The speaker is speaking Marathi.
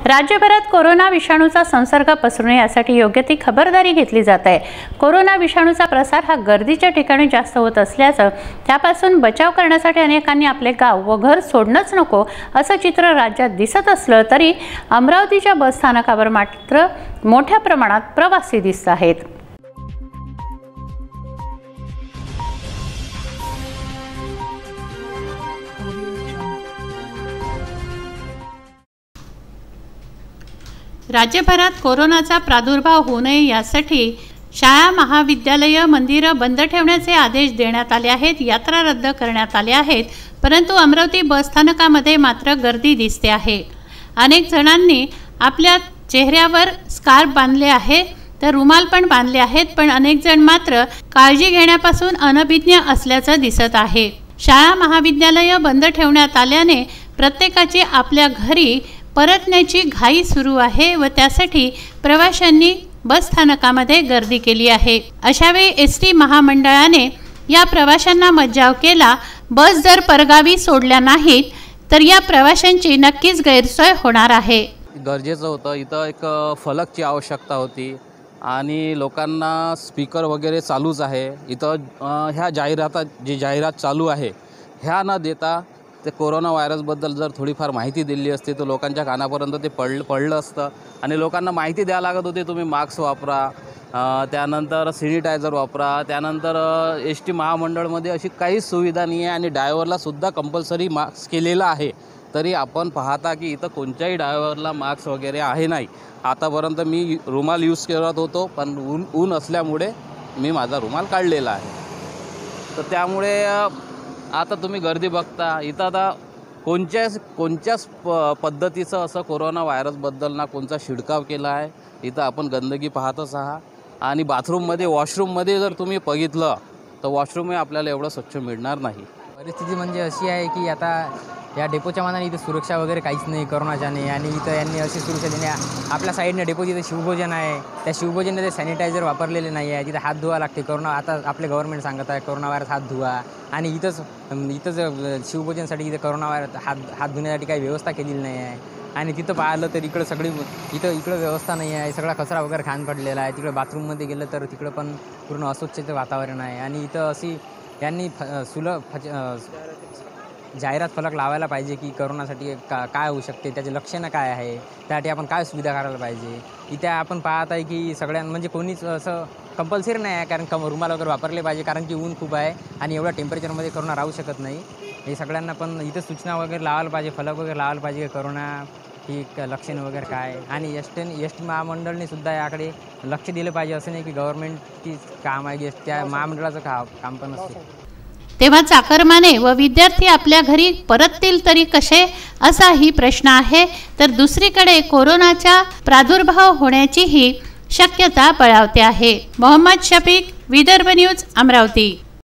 राज्यभरात कोरोना विषाणूचा संसर्ग पसरू नये यासाठी योग्य ती खबरदारी घेतली जात आहे। कोरोना विषाणूचा प्रसार हा गर्दीच्या ठिकाणी जास्त होत असल्याचं, त्यापासून बचाव करण्यासाठी अनेकांनी आपले गाव व घर सोडणंच नको असं चित्र राज्यात दिसत असलं तरी अमरावतीच्या बस स्थानकावर मात्र मोठ्या प्रमाणात प्रवासी दिसत आहेत। राज्यभरात कोरोनाचा प्रादुर्भाव होऊ नये यासाठी शाळा, महाविद्यालय, मंदिरं बंद ठेवण्याचे आदेश देण्यात आले आहेत। यात्रा रद्द करण्यात आल्या आहेत, परंतु अमरावती बस स्थानकामध्ये मात्र गर्दी दिसते आहे। अनेक जणांनी आपल्या चेहऱ्यावर स्कार्फ बांधले आहे, तर रुमाल पण बांधले आहेत, पण अनेक जण मात्र काळजी घेण्यापासून अनभिज्ञ असल्याचं दिसत आहे। शाळा, महाविद्यालय बंद ठेवण्यात आल्याने प्रत्येकाची आपल्या घरी परतण्याची घाई सुरू आहे व त्यासाठी प्रवाशांनी बस स्थानकामध्ये गर्दी केली आहे। अशावेळी एसटी महामंडळाने या प्रवाशांना मज्जाव केला। बस जर परगावी सोडल्या नाहीत तर या प्रवाशांची नक्कीच गैरसोय होणार आहे। गरजेचं होतं, इथं एक फलकची आवश्यकता होती आणि लोकांना स्पीकर वगैरे चालूच आहे। इथं ह्या जाहिरात चालू आहे, ह्या न देता ते कोरोना व्हायरसबद्दल जर थोडीफार माहिती दिली असती तर लोकांच्या कानापर्यंत ते पडलं असतं आणि लोकांना माहिती द्यायला लागत होती, तुम्ही मास्क वापरा, त्यानंतर सॅनिटायझर वापरा। त्यानंतर एसटी महामंडळमध्ये अशी काहीच सुविधा नाही आहे आणि ड्रायव्हरलासुद्धा कंपल्सरी मास्क केलेला आहे, तरी आपण पाहता की इथं कोणत्याही ड्रायव्हरला मास्क वगैरे आहे नाही। आतापर्यंत मी रुमाल यूज करत होतो, पण ऊन असल्यामुळे मी माझा रुमाल काढलेला आहे। तर त्यामुळे आता तुम्ही गर्दी बघता, इथं आता कोणत्याच पद्धतीचं असं कोरोना व्हायरसबद्दल ना कोणता शिडकाव केला आहे। इथं आपण गंदगी पाहतच आहात आणि बाथरूममध्ये, वॉशरूममध्ये जर तुम्ही बघितलं तर वॉशरूमही आपल्याला एवढं स्वच्छ मिळणार नाही। परिस्थिती म्हणजे अशी आहे की आता या डेपोच्या मानाने इथं सुरक्षा वगैरे काहीच नाही कोरोनाच्याने, आणि इथं यांनी अशी सुरक्षा दिली। आपल्या साईडने डेपो जिथे शिवभोजन आहे, त्या शिवभोजनने ते सॅनिटायझर वापरलेले नाही आहे, तिथे हात धुवा लागते। कोरोना आता आपले गव्हर्नमेंट सांगत आहे कोरोना व्हायरस हात धुवा, आणि इथंच शिवभोजनसाठी इथे कोरोना व्हायरस हात धुण्यासाठी काही व्यवस्था केलेली नाही आहे। आणि तिथं पाहिलं तर इकडं इकडं व्यवस्था नाही आहे, सगळा कचरा वगैरे खाण पडलेला आहे। तिकडे बाथरूममध्ये गेलं तर तिकडं पण पूर्ण अस्वच्छतेचं वातावरण आहे। आणि इथं अशी यांनी जाहिरात फलक लावायला पाहिजे की कोरोनासाठी काय होऊ शकते, त्याचे लक्षणं काय आहे, त्यासाठी आपण काय सुविधा करायला पाहिजे। इथे आपण पाहत आहे की म्हणजे कोणीच असं कंपल्सरी नाही आहे, कारण रुमाल वगैरे वापरले पाहिजे, कारण की ऊन खूप आहे आणि एवढ्या टेम्परेचरमध्ये कोरोना राहू शकत नाही। हे सगळ्यांना पण इथं सूचना वगैरे लावायला पाहिजे, फलक वगैरे लावायला पाहिजे की कोरोना ही लक्षणं वगैरे काय। आणि एसटी महामंडळाने सुद्धा याकडे लक्ष दिलं पाहिजे, असं नाही की गव्हर्नमेंटची काम आहे की त्या महामंडळाचं काम पण असते। तेव्हा चाकरमाने व विद्यार्थी आपल्या घरी परततील तरी कसे, असाही प्रश्न आहे। तर दुसरीकडे कोरोनाचा प्रादुर्भाव होण्याचीही शक्यता बळावते आहे। मोहम्मद शफीक, विदर्भ न्यूज, अमरावती।